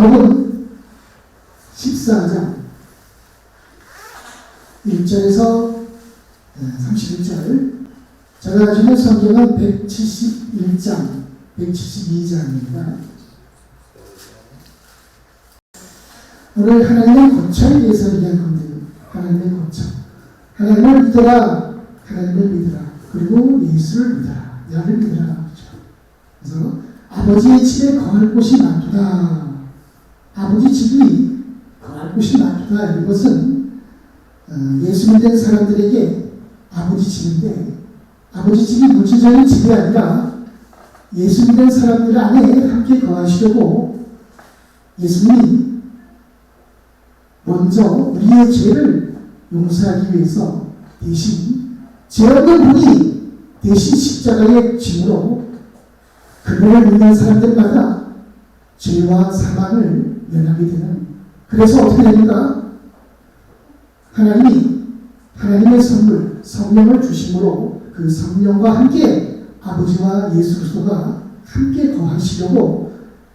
요한복음 14장 1절에서 31절. 제가 가지고 있는 성경은 171장, 172장입니다. 오늘 하나님의 고쳐에 대해서 얘기할 겁니다. 하나님의 고쳐. 하나님을 믿어라. 하나님을 믿어라. 그리고 예수를 믿어라. 나를 믿어라. 그래서 아버지의 집에 거할 곳이 많도다. 아버지 집이 거할 곳이 많도다. 이것은 예수 믿는 사람들에게 아버지 집인데, 아버지 집이 물질적인 집이 아니라 예수 믿는 사람들 안에 함께 거하시려고 예수님이 먼저 우리의 죄를 용서하기 위해서 대신 죄 없는 분이 대신 십자가의 짐으로 그분을 믿는 사람들마다 죄와 사망을 면하게 되는, 그래서 어떻게 됩니까? 하나님이 하나님의 선물 성령을 주심으로 그 성령과 함께 아버지와 예수 그리스도가 함께 거하시려고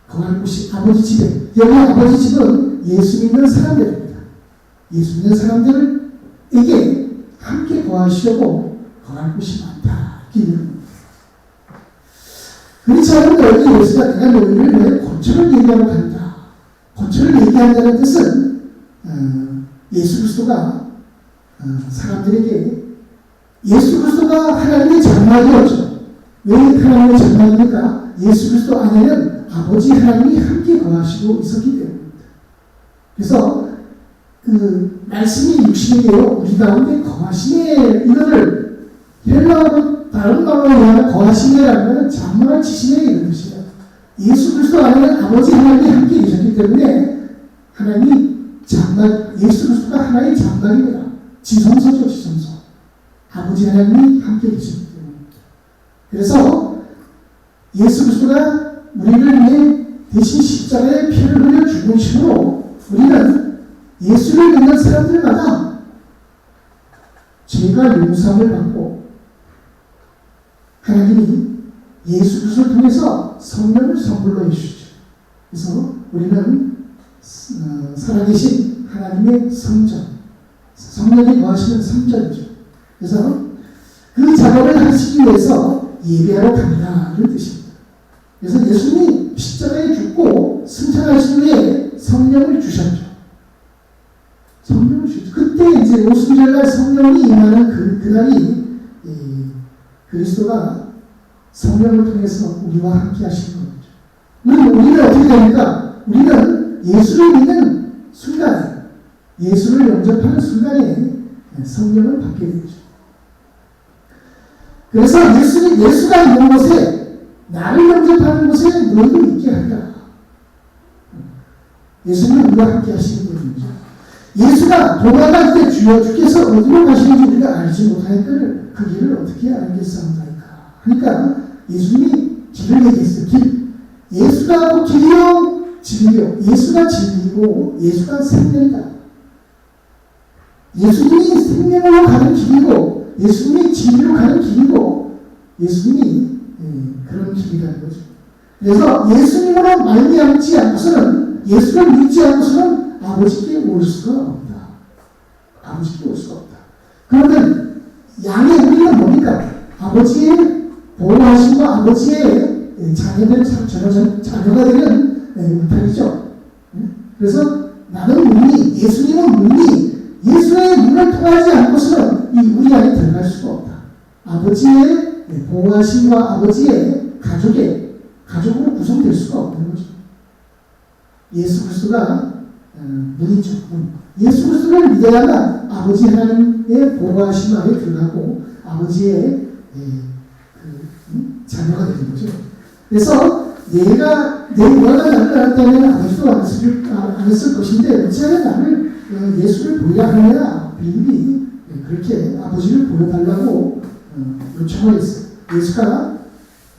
거할 곳이 아버지 집에, 여기 아버지 집은 예수 믿는 사람들입니다. 예수 믿는 사람들에게 함께 거하시려고 거할 곳이 많다. 그렇지만 여기 예수가 내가 너희를 왜 고초를 얘기하고 간다. 고초를 얘기한다는 뜻은 예수 그리스도가 사람들에게, 예수 그리스도가 하나님의 장막이었죠. 왜 하나님의 장막입니까? 예수 그리스도 안에는 아버지 하나님이 함께 거하시고 있었기 때문입니다. 그래서 그 말씀이 육신이 되어 우리 가운데 거하시네, 이거를 헬라어로 다른 말로 얘기하면 거하시네라는 장막을 치시네 이런 뜻이에요. 예수 그리스도 안에는 아버지 하나님이 함께 계셨기 때문에 하나님이 장막, 예수 그리스도가 하나의 장막입니다. 지성소죠, 지성소. 아버지 하나님이 함께 계셨기 때문입니다. 그래서 예수 그리스도가 우리를 위해 대신 십자가에 피를 흘려 죽으심으로 우리는 예수를 믿는 사람들마다 죄가 용서함을 받고 하나님이 예수 그리스도를 통해서 성령을 선물로 해주시죠. 그래서 우리는 살아계신 하나님의 성전, 성령이 거하시는 성전이죠. 그래서 그 작업을 하시기 위해서 예배하러 갑니다. 이런 뜻입니다. 그래서 예수님이 십자가에 죽고 승천하신 후에 성령을 주셨죠. 성령을 주셨죠. 그때 이제 오순절날 성령이 임하는 그날이 그리스도가 성령을 통해서 우리와 함께 하시는 거죠. 우리는 어떻게 됩니까? 우리는 예수를 믿는 순간, 예수를 영접하는 순간에 성령을 받게 되죠. 그래서 예수가 있는 곳에, 나를 영접하는 곳에 너희도 있게 한다. 예수는 우리와 함께 하시는 분이죠. 예수가 돌아갈 때 주여 주께서 어디로 가시는지 우리가 알지 못하니까 그 길을 어떻게 알겠사옵나이까. 그러니까 예수님이 길을 얘기했어요. 길. 예수가 길이요 진리요. 예수가 진리고 예수가 생명이다. 예수님이 생명으로 가는 길이고 예수님이 진리로 가는 길이고 예수님이 그런 길이라는 거죠. 그래서 예수님으로 말미암지 않고서는, 예수를 믿지 않고서는 아버지께 올 수가 없다. 아버지께 올 수가 없다. 그런데 양의 우리는 뭡니까? 아버지의 보호하심과 아버지의 자녀가 되는 울타리죠. 그래서 나는 문이, 예수님은 문이, 예수의 문을 통하지 않고서는 이 우리 안에 들어갈 수가 없다. 아버지의 보호하심과 아버지의 가족으로 구성될 수가 없는 거죠. 예수 그리스도가 문이죠. 예수 그리스도를 믿어야만 아버지 하나님의 보호하심 안에 들어가고 아버지의 자녀가 되는 거죠. 그래서 내가 나를 알았다면 아버지도 안 했을 것인데 어찌하여 나를 예수를 보여하느냐. 빌립이 그렇게 아버지를 보여달라고 요청을 했어요.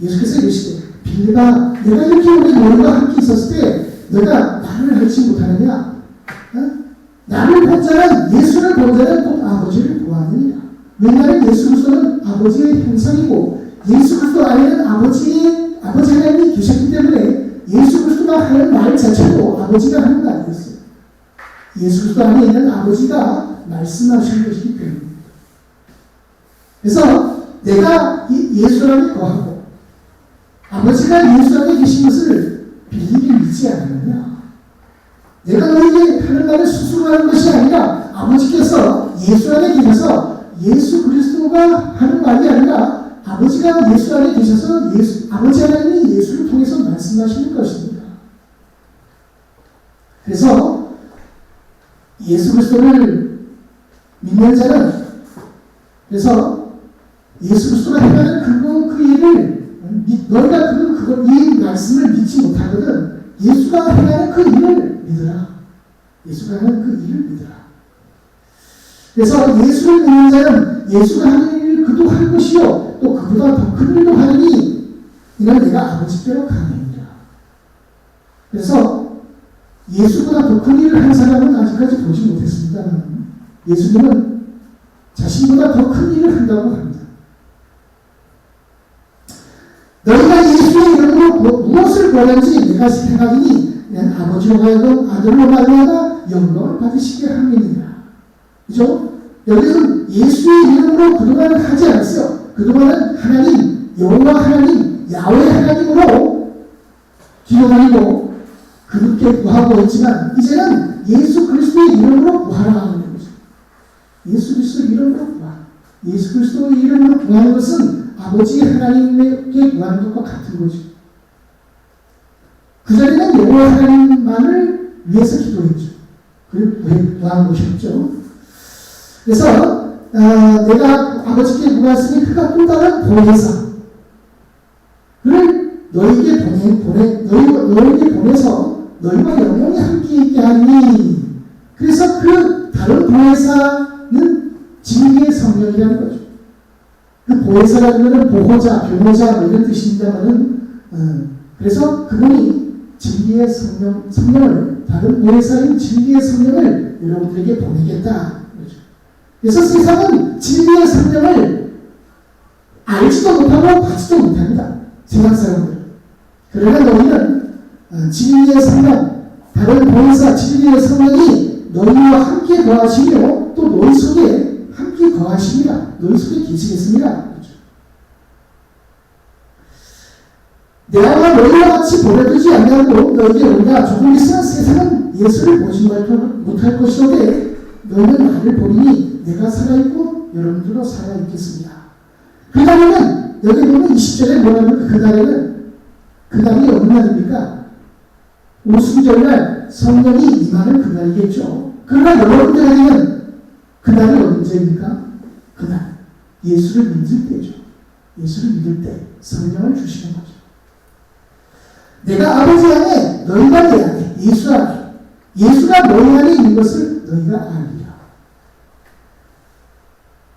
예수께서 이러시되 빌립아, 내가 이렇게 우리 너희와 함께 있었을 때 너가 나를 알지 못하느냐? 나를 본 자는, 예수를 본 자는 곧 아버지를 보았느니라. 왜냐하면 예수 그리스도는 아버지의 형상이고 예수 그리스도 안에는 아버지 하나님이 계셨기 때문에 예수 그리스도가 하는 말 자체도 아버지가 하는 말이었어요. 예수 그리스도 안에 있는 아버지가 말씀하시는 것이기 때문입니다. 그래서 내가 예수 안에 거하고 아버지가 예수 안에 계신 것을 빌리기 믿지 않느냐. 내가 너에게 하는 말을 수술하는 것이 아니라 아버지께서 예수 안에 계셔서 예수 그리스도가 하는 말이 아니라 아버지가 예수 안에 계셔서 아버지 하나님이 예수를 통해서 말씀하시는 것입니다. 그래서 예수 그리스도를 믿는 자는 그래서 예수 그리스도가 행하는 그 일을 너희가 이 말씀을 믿지 못하거든 예수가 행하는 그 일을 믿으라. 예수가 하는 그 일을 믿으라. 그래서 예수를 믿는 자는 예수가 하는 일을 그도 할 것이요 또 그보다 더 큰 일도 하리니 이는 내가 아버지께로 가느니라. 그래서 예수보다 더 큰 일을 한 사람은 아직까지 보지 못했습니다. 예수님은 자신보다 더 큰 일을 한다고 합니다. 너희가 예수의 이름으로 무엇을 구하는지 내가 생각하니 아버지로 하여금 아들로 말미암아 영광을 받으시게 함이니라. 그죠? 여기서는 예수의 이름으로 그동안은 하지 않았어요. 그동안은 하나님, 여호와 하나님, 야훼 하나님으로 기도드리고 그렇게 구하고 있지만 이제는 예수 그리스도의 이름으로 구하라 하는 거죠. 예수 그리스도의 이름으로 구하라. 예수 그리스도의 이름으로 구하는 것은 아버지 하나님께 구하는 것과 같은 거죠. 그 자리는 여호와 하나님만을 위해서 기도했죠. 그리고 구한 것이었죠. 그래서 내가 아버지께 구했으니 그가 또 다른 보혜사 그를 너희에게 보내서 너희와 영원히 함께 있게 하니 그래서 그 다른 보혜사는 진리의 성령이라는 거죠. 그 보혜사라는 것은 보호자, 변호자 이런 뜻입니다만은 그래서 그분이 진리의 성령을 다른 보혜사인 진리의 성령을 여러분들에게 보내겠다. 그래서 세상은 진리의 성령을 알지도 못하고 받지도 못합니다. 세상 사람들. 그러나 너희는 진리의 성령, 다른 보혜사 진리의 성령이 너희와 함께 거하시며 또 너희 속에 함께 거하십니다. 너희 속에 계시겠습니다. 그렇죠. 내가 너희와 같이 보내주지 않냐고 너희에게 오리라. 조금 있으면 세상은 예수를 보지 못할 것이오되 너희는 나를 보리니 내가 살아있고 여러분들도 살아있겠습니다. 그 날에는 여기 보면 20절에 뭐라면 그 날이 어느 날입니까? 오순절날 성령이 임하는 그 날이겠죠. 그러나 여러분들에게는 그 날이 언제입니까? 그날 예수를 믿을 때죠. 예수를 믿을 때 성령을 주시는 거죠. 내가 아버지 안에 너희가 내 안에 예수 안에 예수가 너희 안에 있는 것을 너희가 아리라.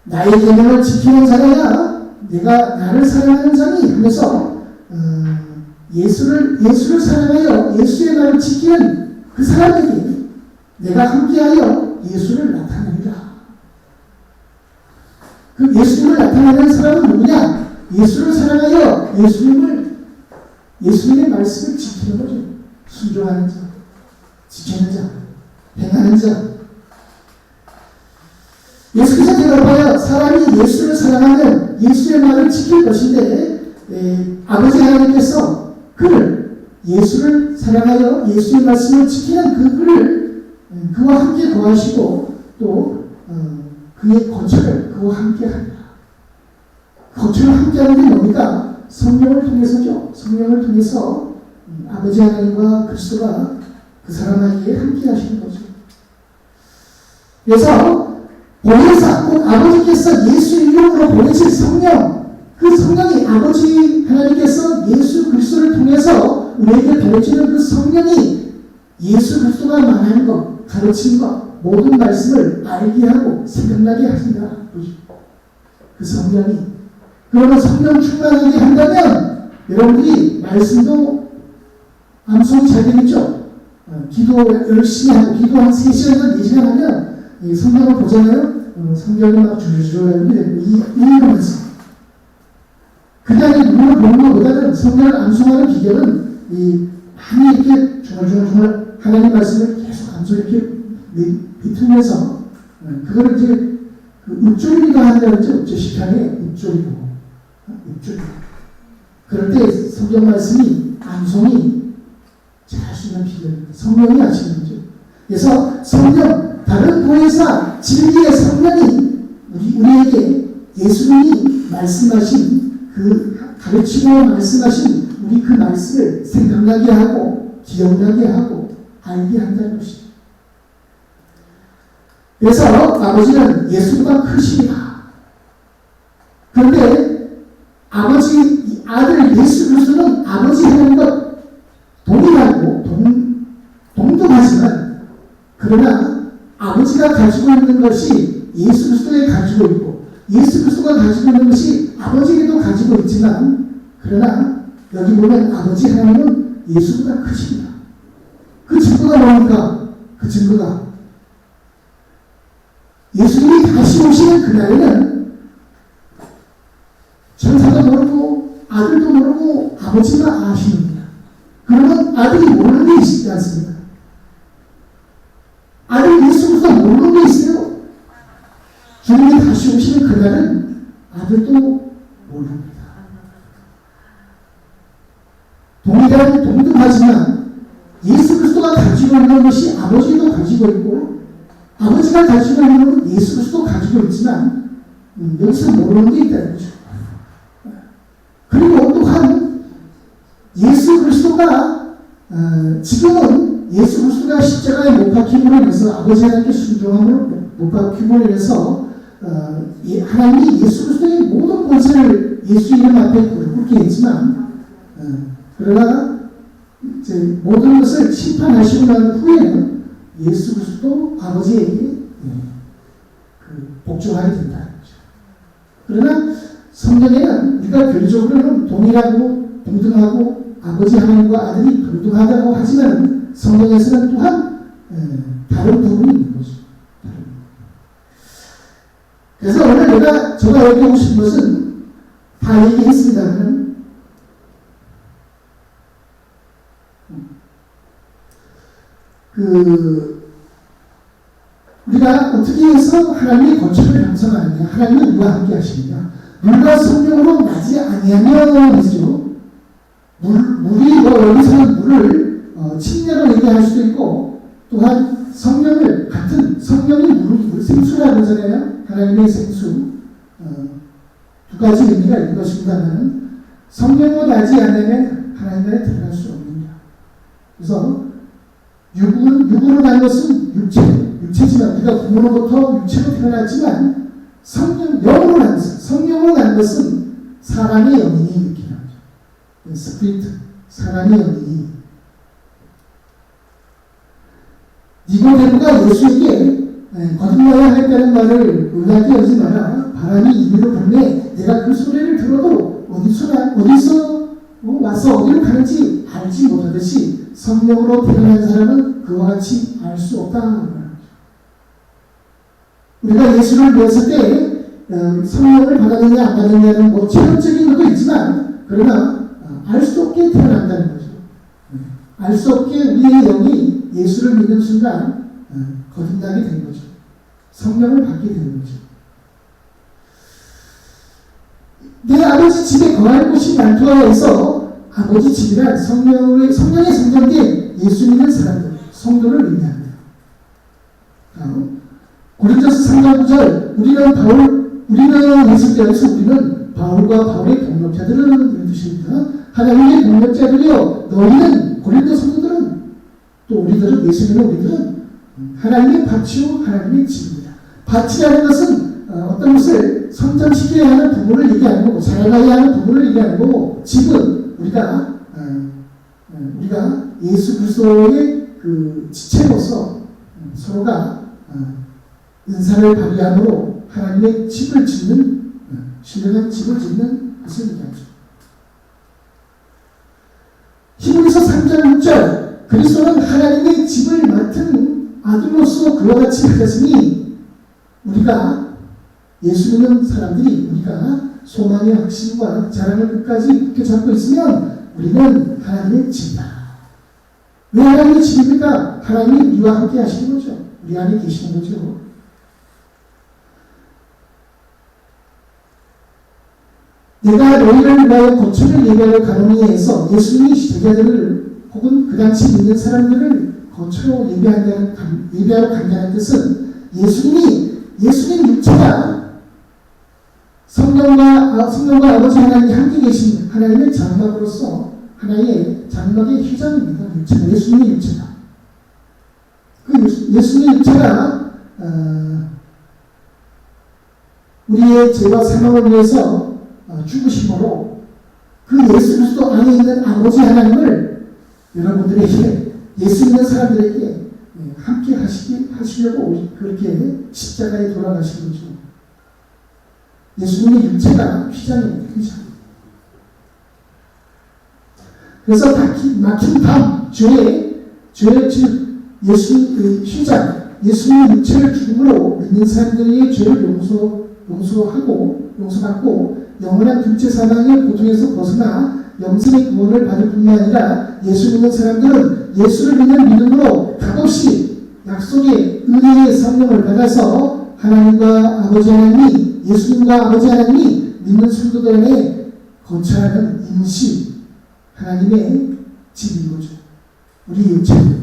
나의 계명을 지키는 자라야 내가 나를 사랑하는 자니 하면서 예수를 사랑하여 예수의 말을 지키는 그 사람에게 내가 함께하여 예수를 나타내리라. 그 예수님을 나타내는 사람은 누구냐? 예수를 사랑하여 예수님의 말씀을 지키는 거죠. 순종하는 자, 지키는 자, 행하는 자. 예수께서 대답하여 사람이 예수를 사랑하면 예수의 말을 지킬 것인데 아버지 하나님께서 예수를 사랑하여 예수의 말씀을 지키는 그와 함께 거하시고 또 그의 거처를 그와 함께 합니다. 거처를 함께 하는 게 뭡니까? 성령을 통해서죠. 성령을 통해서 아버지 하나님과 그리스도가 그 사람에게 함께 하시는 거죠. 그래서 보혜사, 꼭 아버지께서 예수 이름으로 보내신 성령, 그 성령이 아버지 하나님께서 예수 그리스도를 통해서 우리에게 보내주는 그 성령이 예수 그리스도가 말하는 것, 가르치는 것, 모든 말씀을 알게 하고 생각나게 하신다. 그 성령이. 그러면 성령 충만하게 한다면 여러분들이 말씀도 암송 잘 되겠죠? 기도 열심히 하고 기도 한 3시간, 4시간 하면 성경을 보잖아요. 성경이 막 줄줄줄 읽으면서 그냥 눈으로 보는 것보다는 성경을 암송하는 비결은 많이 이렇게 중얼중얼 하나님 말씀을 계속 감소 이렇게 비틀면서 그걸 이제 그 읊조리기도 한다는 죠. 읍조식판에 읊조리고 읊조리고 그럴 때 성경 말씀이 암송이 잘 수 있는 비결입니다. 성령이 하시는 거죠. 그래서 성령 다른 보혜사 진리의 성령이 우리에게 예수님이 말씀하신 그 가르치고 말씀하신 우리 그 말씀을 생각나게 하고 기억나게 하고 알게 한다는 것입니다. 그래서 아버지는 예수보다 크십니다. 그런데 아버지 아들 예수 그리스도는 아버지 하나님과 동일하고 동등하지만 그러나 아버지가 가지고 있는 것이 예수 그리스도에 가지고 있고 예수 그리스도가 가지고 있는 것이 아버지에게도 가지고 있지만 그러나 여기 보면 아버지 하나님은 예수보다 크십니다. 그 증거가 뭡니까? 그 증거가 예수님이 다시 오시는 그날에는 천사도 모르고 아들도 모르고 아버지만 아십니다. 그러면 아들이 모르는 게 있지 않습니까? 아들 예수 그리스도 모르는 게 있어요. 주님이 다시 오시는 그날은 아들도 모릅니다. 동등하지만 예수 그리스도가 가지고 있는 것이 아버지도 가지고 있고 아버지가 가지고 있는 것은 예수 그리스도 가지고 있지만 여기서 모르는 게 있다는 거죠. 그리고 또한 예수 그리스도가 지금은 예수 그리스도가 십자가에 못 박힘으로 인해서 아버지 하나님께 순종함으로 못 박힘으로 인해서 하나님이 예수 그리스도의 모든 권세를 예수 이름 앞에 굳게 했지만 그러나 이제 모든 것을 심판하시고 난 후에는 예수 그리스도 아버지에게 복종하게 된다는 거죠. 그러나 성경에는 우리가 교리적으로는 동일하고 동등하고 아버지 하나님과 아들이 동등하다고 하지만 성경에서는 또한 다른 부분이 있는 거죠. 그래서 오늘 제가 얘기하고 싶은 것은 다 얘기했습니다만 우리가 어떻게 해서 하나님의 거처를 형성하느냐, 하나님은 우리와 함께 하십니다. 물과 성령으로 나지 아니하면이죠. 물이 여기서는 물을 침례로 얘기할 수도 있고 또한 성령을 같은 성령이 물 생수라고 하잖아요. 하나님의 생수 두 가지 의미가 있는 것입니다만 성령으로 나지 않으면 하나님 나라에 들어갈 수 없습니다. 그래서 육으로 난 것은 육체지만 우리가 부모로부터 육체로 태어났지만 성령으로 난 것은 사람의 영혼이 이렇게 나오죠. 스피리트, 사람의 영혼이. 니고데모가 예수에게 거듭나야 하겠다는 말을 의하게 하지 마라. 바람이 이리로 불네 내가 그 소리를 들어도 어디서 와서 어디로 가는지 알지 못하듯이 성령으로 태어난 사람은 그와 같이 알 수 없다. 우리가 예수를 믿었을 때 성령을 받았느냐 안 받았느냐는 체험적인 것도 있지만 그러나 알 수 없게 태어난다는 거죠. 알 수 없게 우리의 영이 예수를 믿는 순간 거듭나게 되는 거죠. 성령을 받게 되는 거죠. 내 아버지 집에 거할 곳이 많도록 해서 아버지 집이란 성령의 성전된 예수 믿는 사람들, 성도를 의미합니다. 고린도서 3장 9절 우리는 예수께서 우리는 바울과 바울의 동력자들은 이런 뜻입니다. 하나님의 동력자들이요 너희는 고린도 성도들은 또 우리들은 예수 믿는 우리들은 하나님의 밭이요 하나님의 집입니다. 밭이라는 것은 어떤 것을 성장시켜야 하는 부분을 얘기하는 거고 자라나야 하는 부분을 얘기하는 거고 집은 우리가 예수 그리스도의 그 지체로서 서로가 은사를 발휘함으로 하나님의 집을 짓는 신령한 집을 짓는 것을 얘기하죠. 히브리서 3장 6절 그리스도는 하나님의 집을 맡은 아들로서 그와 같이 하셨으니 우리가 예수 믿는 사람들이 우리가 소망의 확신과 자랑을 끝까지 굳게 잡고 있으면 우리는 하나님의 집이다. 왜 하나님의 집입니까? 하나님이 우리와 함께 하시는 거죠. 우리 안에 계시는 거죠. 내가 너희를 위하여 고초를 예비하여 가느니 해서 예수님이 제자들을 혹은 그 당시 믿는 사람들을 고초로 예비하러 간다는 뜻은 예수님 육체가 성령과 아버지 하나님이 함께 계신 하나님의 장막으로서 하나의 장막의 휘장입니다. 육체가, 예수님의 육체가. 그 예수님의 육체가 우리의 죄와 사망을 위해서 죽으심으로 그 예수 그리스도 안에 있는 아버지 하나님을 여러분들에게, 예수 믿는 사람들에게 함께 하시려고 그렇게 십자가에 돌아가신 거죠. 예수님의 육체가 휘장입니다. 휘장. 그래서 막힌 담, 즉 예수님의 휘장, 예수님의 육체를 죽음으로 믿는 사람들의 죄를 용서받고 영원한 둘째 사망의 고통에서 벗어나 영생의 구원을 받을 뿐만 아니라 예수 믿는 사람들은 예수를 믿는 믿음으로 값없이 약속의 은혜의 성령을 받아서 하나님과 아버지 하나님이, 예수님과 아버지 하나님이 믿는 성도들 안에 거처하는 임시 하나님의 집인 거죠. 우리 육체는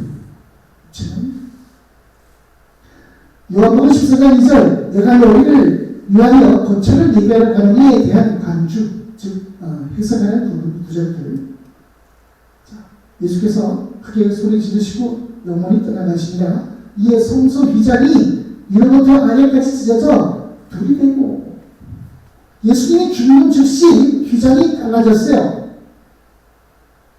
요한복음 14장 2절 내가 너희를 위하여 거처를 예비하러 가는 이에 대한 관주, 즉 해석하는 구절들. 예수께서 크게 소리 지르시고 영원히 떠나가시니라. 이에 성소 휘장이 위로부터 아래까지 찢어져 불이 되고, 예수님이 죽는 즉시 휘장이 갈라졌어요.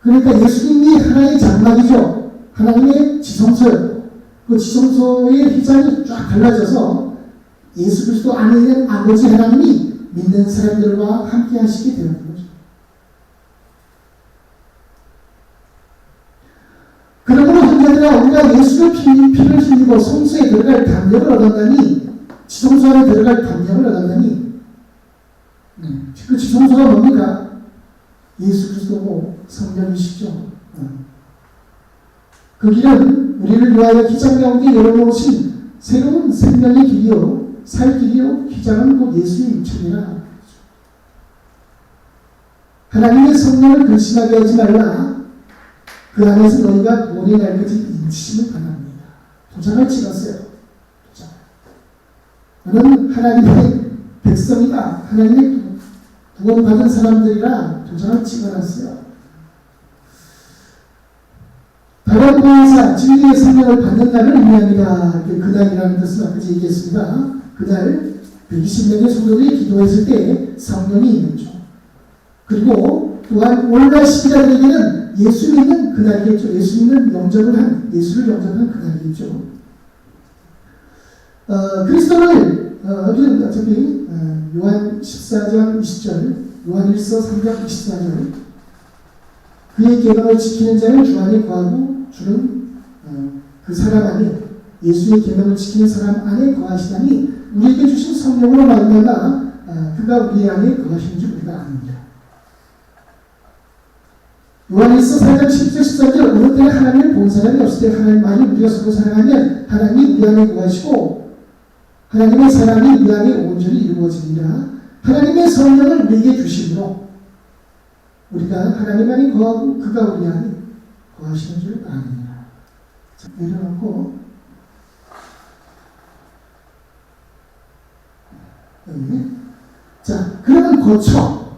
그러니까 예수님이 하나의 장막이죠. 하나님의 지성소였고, 그 지성소의 휘장이 쫙 갈라져서 예수 그리스도 안에 있는 아버지 하나님이 믿는 사람들과 함께 하시게 되는 거죠. 그러므로 형제들아, 우리가 예수의 피를 흘리고 성소에 들어갈 담력을 얻었나니, 지성소 안에 들어갈 담력을 얻었나니, 그 지성소가 뭡니까? 예수 그리스도고 성령이시죠. 그 길은 우리를 위하여 휘장 가운데 열어놓으신 새로운 생명의 길이요, 살 길이요, 휘장은 곧 예수의 육체니라. 하나님의 성령을 근심하게 하지 말라. 그 안에서 너희가 구원의 날까지 인치심을 바랍니다. 도장을 찍었어요. 너는 하나님의 백성이다. 하나님의 구원받은 사람들이라 도장을 찍어놨어요. 바로 보혜사 진리의 성령을 받는 날을 의미합니다. 그날이라는 뜻을 아까 얘기했습니다. 그날 120명의 성도들이 기도했을 때 성령이 임했죠. 그리고 또한 오늘날 신자들에게는 예수 믿는 그날이겠죠. 예수 믿는 예수를 영접한 그날이겠죠. 그리스도를 어차피 요한 14장 20절, 요한 1서 3장 24절, 그의 계명을 지키는 자는 주 안에 거하고 주는 그 사람 안에, 예수의 계명을 지키는 사람 안에 거하시다니 우리에게 주신 성령으로 말미암아 그가 우리 안에 거하시는 줄 우리가 압니다. 요한일서 4장 10절 13절 어느 때는 하나님을 본 사람이 없을 때 하나님만이 우리가 서로 사랑하면 하나님이 우리 안에 거하시고 하나님의 사랑이 우리 안에 온전히 이루어지니라. 하나님의 성령을 우리에게 주심으로 우리가 하나님 안에 거하고 그가 우리 안에 거하시는 줄 아느니라. 내려놓고 자, 그러면 거처,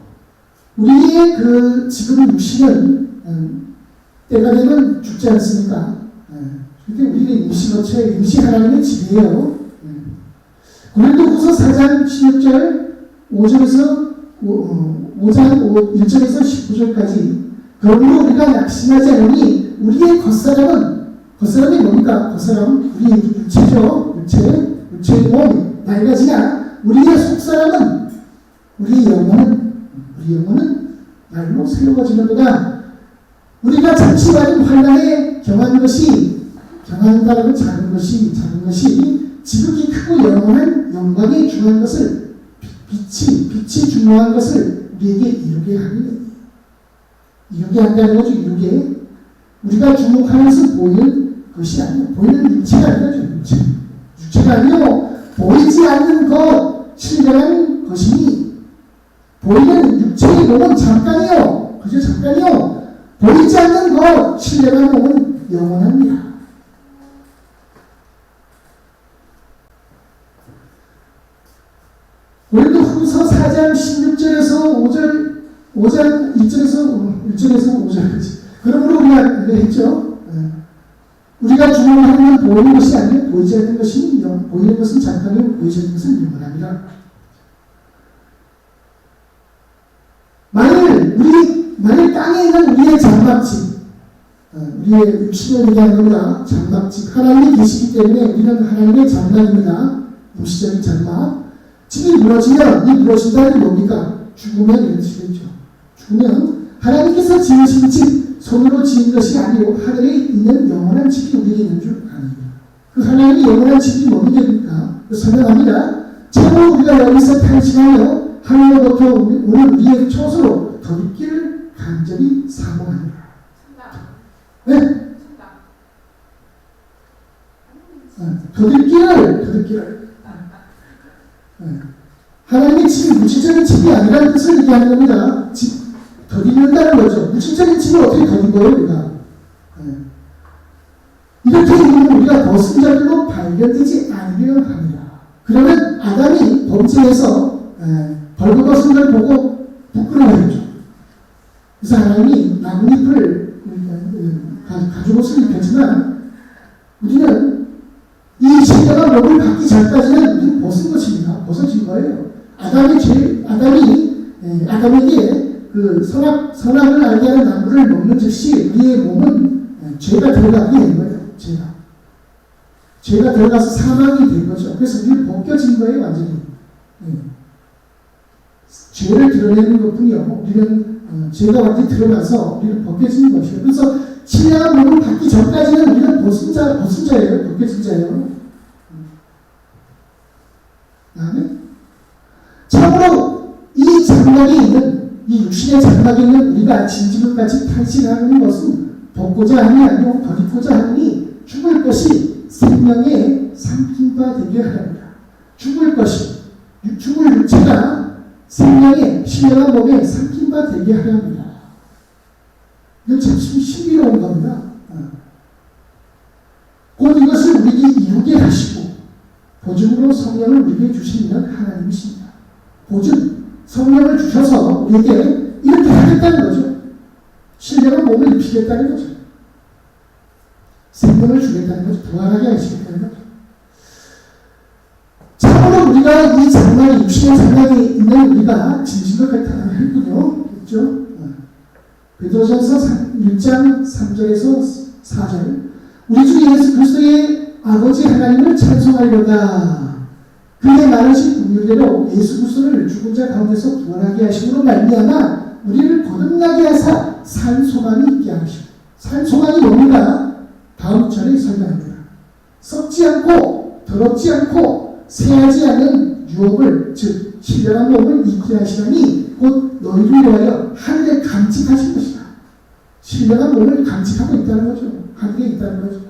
우리의 그 지금 육신은 때가 되면 죽지 않습니까? 근데 우리는 임시거처의 임시 하나님의 집이에요. 고린도후서 4장 16절 5장 1절에서 19절까지 그러므로 우리가 낙심하지 않으니 우리의 겉사람이 뭡니까? 겉사람은 우리의 육체죠. 육체의 몸, 낡아지나 우리의 속사람은 우리의 영혼은 날로 새로워지는도다. 우리가 잠시 받은 환난에 경한 것이 작은 것이 지극히 크고 영원한 영광에 중요한 것을 빛이 중요한 것을 우리에게 이루게 한다는 거죠. 우리가 주목하는 것은 보이는 것이 아니요. 보이는 육체가 아니라 육체가 아니요. 보이지 않는 것, 신령한 것이니 보이는 육체의 몸은 잠깐이요. 그저 잠깐이요. 보이지 않는 것, 신령한 몸은 영원합니다. 고린도후서 4장 16절에서 5장 1절에서 5절까지. 그러므로 우리가 했죠. 우리가 주목하는 건 보이는 것이 아니라 보이지 않는 것이 보이는 것은 잠깐이요 보이지 않는 것은 영원합니다. 만일 땅에 있는 우리의 장막집, 우리의 육신을 얘기하는 겁니다. 장막집, 하나님이 계시기 때문에 우리는 하나님의 장막입니다. 임시적인 장막. 집이 무너지면 이 무너진다는 뭡니까? 죽으면 이런 뜻이겠죠. 죽으면 하나님께서 지으신 집, 손으로 지은 것이 아니고 하늘에 있는 영원한 집이 우리에게 있는 줄 아닙니다. 그 하나님의 영원한 집이 뭡니까? 설명합니다. 참으로 우리가 여기서 탄식하며 하늘로부터 오는 우리의 초소로 더럽기를 간절히 사모하니라. 네? 더럽기를 하나님의 집이 무질적인 집이 아니라는 뜻을 얘기하는 겁니다. 더럽는다는 거죠. 무질적인 집을 어떻게 더럽은 거예요, 우리가? 이렇게 있는 우리가 벗은 자들로 발견되지 않으려 합니다. 그러면 아담이 범죄해서 벌거벗은 걸 보고 부끄러워했죠. 그래서 하나님이 나뭇잎을 가죽옷을 입혔지만 우리는 이 신령한 몸을 받기 전까지는 우리는 벗은 것입니다. 벗어진 거예요. 아담에게 그 선악을 알게 하는 나무를 먹는 즉시 우리의 몸은 죄가 들어가게 된 거예요. 죄가 들어가서 사망이 된 거죠. 그래서 우리는 벗겨진 거예요, 완전히. 죄를 드러내는 것뿐이요. 우리는 죄가 완전히 드러나서 우리는 벗겨진 것이에요. 그래서 신령한 몸을 받기 전까지는 우리는 벗은 자예요. 벗겨진 자예요. 참으로 이 장막에 있는, 이 육신의 장막에 있는 우리가 진지금까지 탄식하는 것은 벗고자 하니 아니고 버리고자 하니 죽을 것이 생명의 삼킨바 되게 하랍니다. 죽을 육체가 생명의 신령한 몸에 삼킨바 되게 하랍니다. 이건 참 신비로운 겁니다. 곧 이것을 우리에게 이루게 하시고 보증으로 성령을 우리에게 주시는 하나님이십니다. 보증, 성령을 주셔서 우리에게 이렇게 하겠다는 거죠. 신령한 몸을 입히겠다는 거죠. 생명을 주겠다는 거죠. 부활하게 하시겠다는 거죠. 참으로 우리가 이 장막에, 육신의 장막에 있는 우리가 진실것 같아 했군요. 그렇죠? 베드로전서 1장 3절에서 4절. 우리 주 예수 그리스도의 아버지 하나님을 찬송하려다. 그의 많으신 긍휼대로 예수 그리스도를 죽은 자 가운데서 부활하게 하심으로 말미암아 우리를 거듭나게 하사 산 소망이 있게 하시고. 산 소망이 뭡니까? 다음 절에 설명합니다. 썩지 않고 더럽지 않고 새하지 않은 유업을, 즉 신령한 몸을 입게 하시라니 곧 너희를 위하여 하늘에 감직하신 것이다. 신령한 몸을 감직하고 있다는 거죠. 하늘에 있다는 거죠.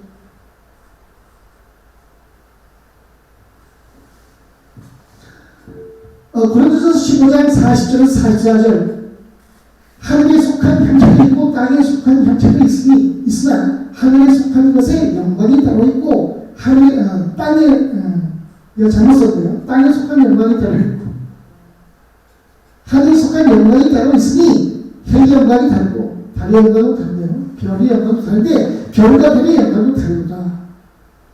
고린도전서 15장 40절에서 44절. 하늘에 속한 형체도 있고 땅에 속한 형체도 있으나 하늘에 속한 것에 영광이 따로 있고 땅에 이거 잘못 썼고요. 땅에 속한 영광이 따로 있고 하늘에 속한 영광이 따로 있으니 해의 영광이 다르고 달의 영광은 다르네요. 별의 영광도 다른데 별과 별의 영광도 다르다.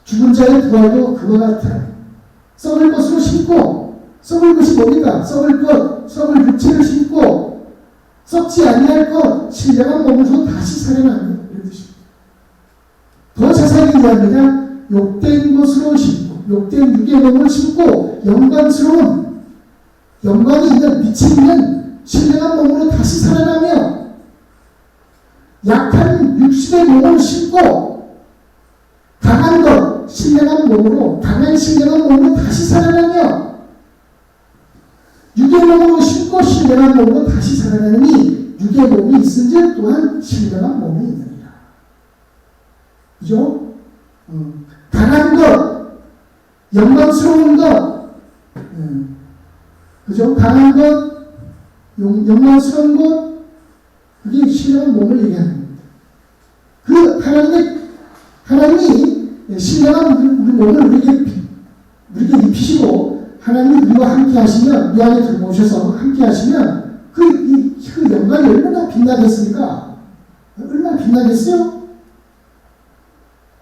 죽은 자의 부활도 그와 같아. 썩을 것으로 심고 썩을 것이 뭡니까? 썩을 육체를 심고 썩지 아니할 것, 신령한 몸으로 다시 살아나는 이런 뜻입니다. 더 자세하게 얘기합니다. 욕된 것으로 심고, 욕된 육의 몸을 심고, 영광이 있는, 빛이 있는 신령한 몸으로 다시 살아나며, 약한 육신의 몸을 심고, 강한 것, 신령한 몸으로, 강한 신령한 몸으로 다시 살아나며, 육의 몸으로 심고 신령한 몸으로 다시 살아나느니 육의 몸이 있은즉 또한 신령한 몸이 있느니라. 그죠? 강한 것, 영광스러운 것, 그죠? 강한 것, 영광스러운 것, 그게 신령한 몸을 얘기하는 겁니다. 그 하나님이 신령한 우리 몸을 우리에게 입히시고, 하나님이 우리와 함께 하시면, 우리 안에 들어오셔서 함께 하시면, 그 영광이 얼마나 빛나겠습니까? 얼마나 빛나겠어요?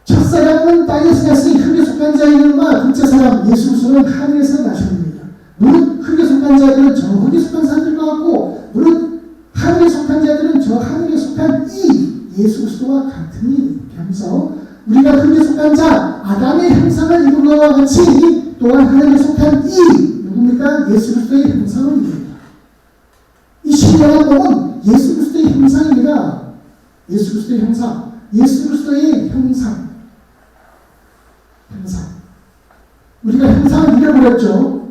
첫사람은 땅에서 났으니 흙에 속한 자이들과 둘째 사람 예수 그리스도는 하늘에서 나셨습니다. 무릇 흙에 속한 자들은 저 흙에 속한 사람들과 같고 무릇 하늘에 속한 자들은 저 하늘에 속한 이 예수 그리스도와 같으니 하면서 우리가 흙에 속한 자 아담의 형상을 이룬 것과 같이 또한 하늘에 속한 이 누굽니까? 예수 그리스도의 형상을 이룹니다. 이 신령한 몸은 예수 그리스도의 형상입니다. 예수 그리스도의 형상, 예수 그리스도의 형상. 우리가 형상을 잃어버렸죠.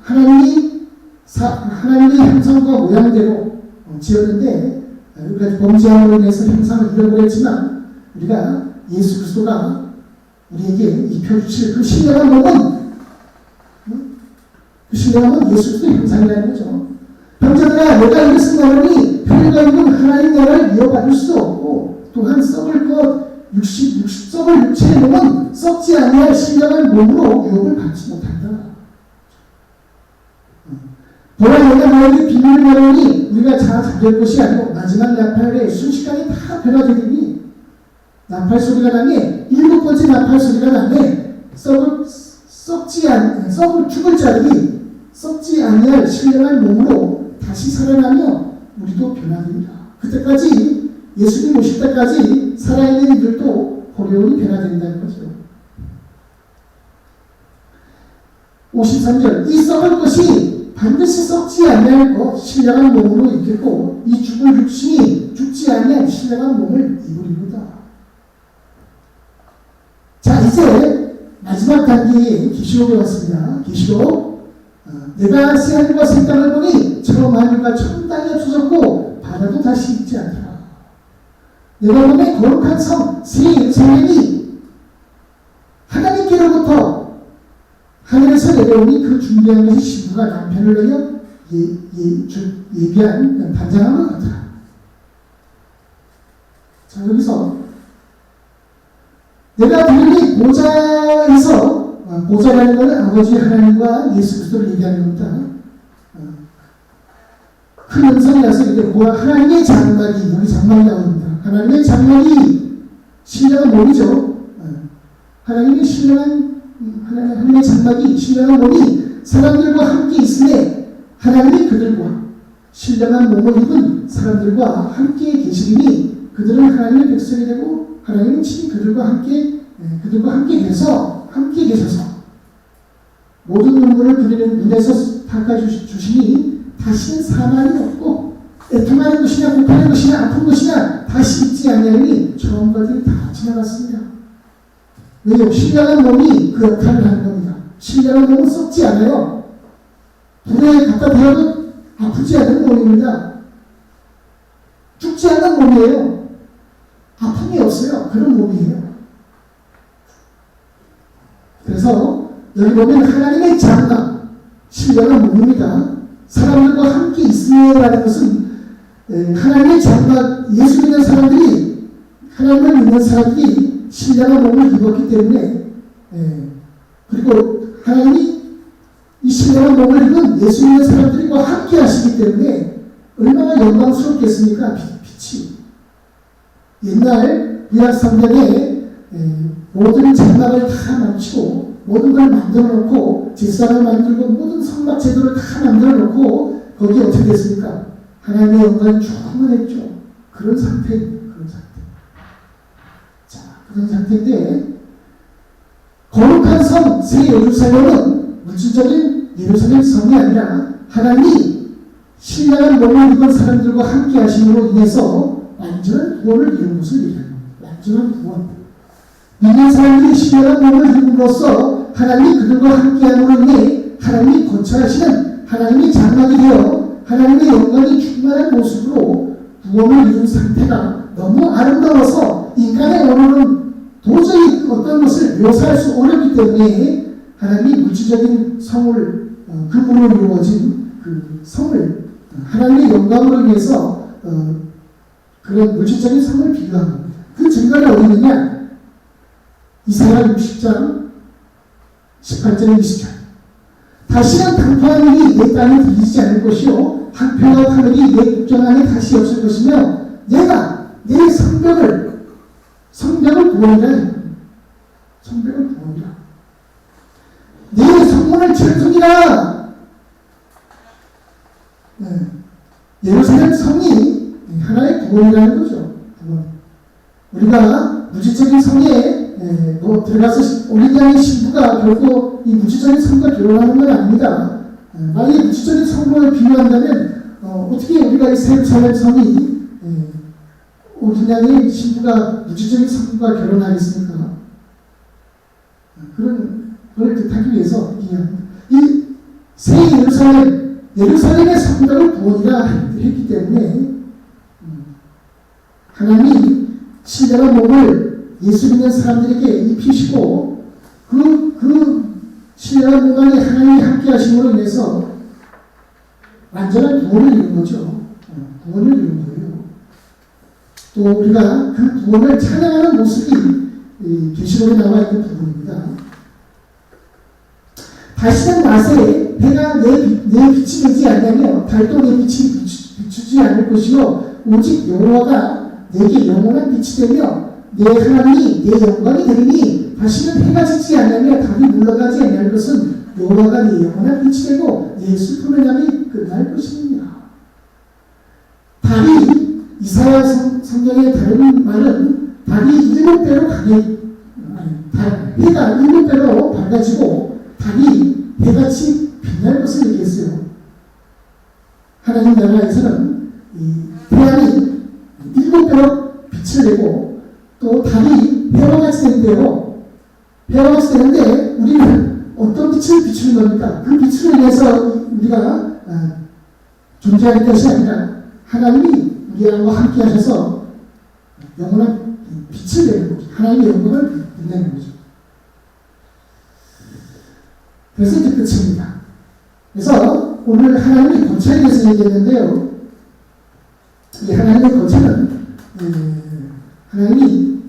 하나님의 형상과 모양대로 지었는데 우리가 범죄함으로 인해서 형상을 잃어버렸지만 우리가 예수 그리스도가 우리에게 입혀주실 그 신령한 몸은 예수 그리스도의 형상이라는 거죠. 형제들아 내가 이것을 말하니 별과 이는 하나님 나라를 이어받을 수 없고 또한 썩을 것 썩을 육체의 몸은 썩지 아니할 신령한 몸으로 유업을 받지 못한다. 보라 내가 너에게 비밀을 말하니 우리가 잠들 것이 아니고 마지막 나팔에 순식간에 다 변화되리니 나팔 소리가 나네 일곱 번째 나팔 소리가 나네 죽을 자들이 썩지 아니할 신령한 몸으로 다시 살아나며 우리도 변화됩니다. 그때까지 예수님 오실 때까지 살아있는 이들도 호련히 변화된다는 거죠. 53절 이 썩을 것이 반드시 썩지 아니할 것 신령한 몸으로 있겠고 이 죽을 육신이 죽지 아니할 신령한 몸을 입으리로다. 자 이제 마지막 단계의 계시록에 왔습니다. 계시록 내가 새하늘과 새 땅을 보니 처음 하늘과 처음 땅이 없어졌고 바다도 다시 있지 않더라. 내가 보면 거룩한 성, 새 예루살렘이 하나님께로부터 하늘에서 내려오니 그 준비한 것이 신부가 남편을 내려 예비한 단장한 것 같더라. 자 여기서 내가 들으니 보좌라는 것은 아버지 하나님과 예수 그리스도를 얘기하는 겁니다. 큰 음성이 나서 하나님의 장막이 여기 장막이 나옵니다. 하나님의 장막이 신령한 몸이죠. 하나님의 장막이 신령한 몸이 사람들과 함께 있으니 하나님이 그들과 신령한 몸을 입은 사람들과 함께 계시리니 그들은 하나님의 백성이 되고 하나님은 친히 그들과 함께 계셔서 모든 눈물을 그들의 눈에서 닦아주시니 다시는 사망이 없고 애통하는 것이나 고통하는 것이나 아픈 것이나 다시 있지 아니하니 처음 것들이 다 지나갔습니다. 왜요? 신령한 몸이 그 역할을 하는 겁니다. 신령한 몸은 썩지 않아요. 불에 갖다 대어도 아프지 않은 몸입니다. 죽지 않는 몸이에요. 아픔이 없어요. 그런 몸이에요. 그래서 여기 보면 하나님의 장막, 신령한 몸입니다. 사람들과 함께 있으라는 것은 하나님의 장막, 예수 믿는 사람들이 하나님을 믿는 사람들이 신령한 몸을 입었기 때문에 그리고 하나님이 이 신령한 몸을 입은 예수 믿는 사람들과 함께 하시기 때문에 얼마나 영광스럽겠습니까? 빛이 옛날 구약 성경에 모든 장막을 다 망치고 모든 걸 만들어 놓고 제사를 만들고 모든 성막 제도를 다 만들어 놓고 거기에 어떻게 됐습니까? 하나님의 영광이 충만했죠. 그런 상태입니다. 자, 그런 상태인데 거룩한 성, 새 예루살렘은 물질적인 예루살렘 성이 아니라 하나님이 신령한 몸을 입은 사람들과 함께 하심으로 인해서 완전한 구원을 이룬 것을 얘기하는 겁니다. 완전한 구원. 믿는 사람들이 신령한 몸을 입음으로써 하나님이 그들과 함께함으로 인해 하나님이 거처하시는 하나님의 장막이 되어 하나님의 영광이 충만한 모습으로 구원을 이룬 상태가 너무 아름다워서 인간의 언어는 도저히 어떤 것을 묘사할 수 어렵기 때문에 하나님이 물질적인 성을 그 몸으로 이루어진 그 성을 하나님의 영광으로 위해서 그런 물질적인 성을 비교한 겁니다. 그 증거가 어디 있느냐? 이사야 60장 18절 20절. 다시는 강포하는 내 땅에 들리지 않을 것이요 한평과 하늘이 내 국정 안에 다시 없을 것이며 내가 내 성벽을 구원이라. 성벽을 구원이라. 내 성문을 찬송이라. 네. 예루살렘 성이 하나의 구원이라는 거죠. 구원. 우리가 물질적인 성에 들어가서 올리비아의 신부가 결코 이 물질적인 성과 결혼하는 건 아닙니다. 만약에 물질적인 성을 비유한다면 어떻게 우리가 이 예루살렘 성이 올리비아의 신부가 물질적인 성과 결혼하겠습니까? 그런 걸 뜻하기 위해서 이 새 예루살렘의 성벽을 구원이라 했기 때문에 하나님이 신령한 몸을 예수 믿는 사람들에게 입히시고 그 신령한 몸 안에 하나님이 함께 하심으로 인해서 완전한 구원을 이룬 거죠. 구원을 이룬 거예요. 또 우리가 그 구원을 찬양하는 모습이 계시록에 나와 있는 부분입니다. 다시는 낮에 해가 내 빛이 되지 않냐며 달도 내 빛이 비추지 않을 것이요 오직 여호와가 내게 영원한 빛이 되며 내 하나님이 내 영광이 되리니 다시는 해가 지지 않냐며 달이 물러가지 않을 것은 여호와가 내 영원한 빛이 되고 내 슬픔의 날이 끝날 것입니다. 달이 이사야 성경의 다른 말은 달이 7배로 해가 7배로 밝아지고 달이 해같이 빛날 것을 얘기했어요. 하나님 나라에서는 이 태양이 7배로 빛을 내고 또 달이 해와 같이 되는데요. 해와 같이 되는데 우리는 어떤 빛을 비추는 겁니까? 그 빛으로 인해서 우리가 존재하는 것이 아니라 하나님이 우리와 함께 하셔서 영원한 빛을 내는 거죠. 하나님의 영광을 빛내는 거죠. 그래서 이제 끝입니다. 그래서 오늘 하나님의 거처에 대해서 얘기했는데요. 이 하나님의 거처는 하나님이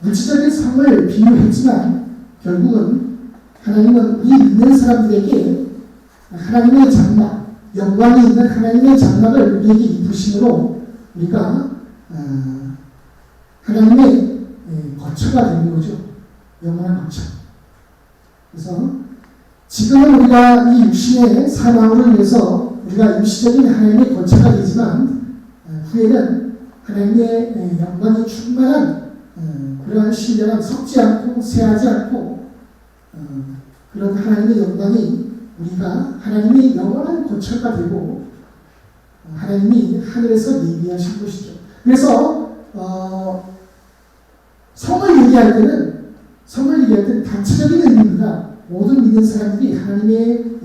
물질적인 성을 비유했지만 결국은 하나님은 우리 믿는 사람들에게 하나님의 장막, 영광이 있는 하나님의 장막을 우리에게 입으심으로 우리가 하나님의 거처가 되는 거죠. 영원한 거처. 그래서 지금은 우리가 이 육신의 사망으로 인해서 우리가 일시적인 하나님의 거처가 되지만 후에는 하나님의 영광이 충만한 그러한 신령한 썩지 않고 쇠하지 않고 그런 하나님의 영광이 우리가 하나님의 영원한 거처가 되고 하나님이 하늘에서 예비하신 것이죠. 그래서 성을 얘기할 때는 단체적인 의미입니다. 모든 믿는 사람들이 하나님의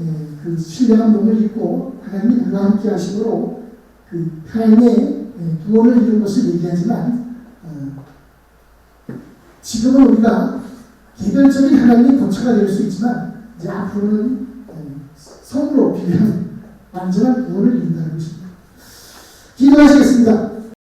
그 신령한 몸을 입고 하나님이 우리와 함께 하심으로 그 하나님의 구원을 이룬 것을 얘기하지만 지금은 우리가 개별적인 하나님의 거처가 될 수 있지만 이제 앞으로는 성으로 비교한 완전한 구원을 이룬다는 것입니다. 기도하시겠습니다.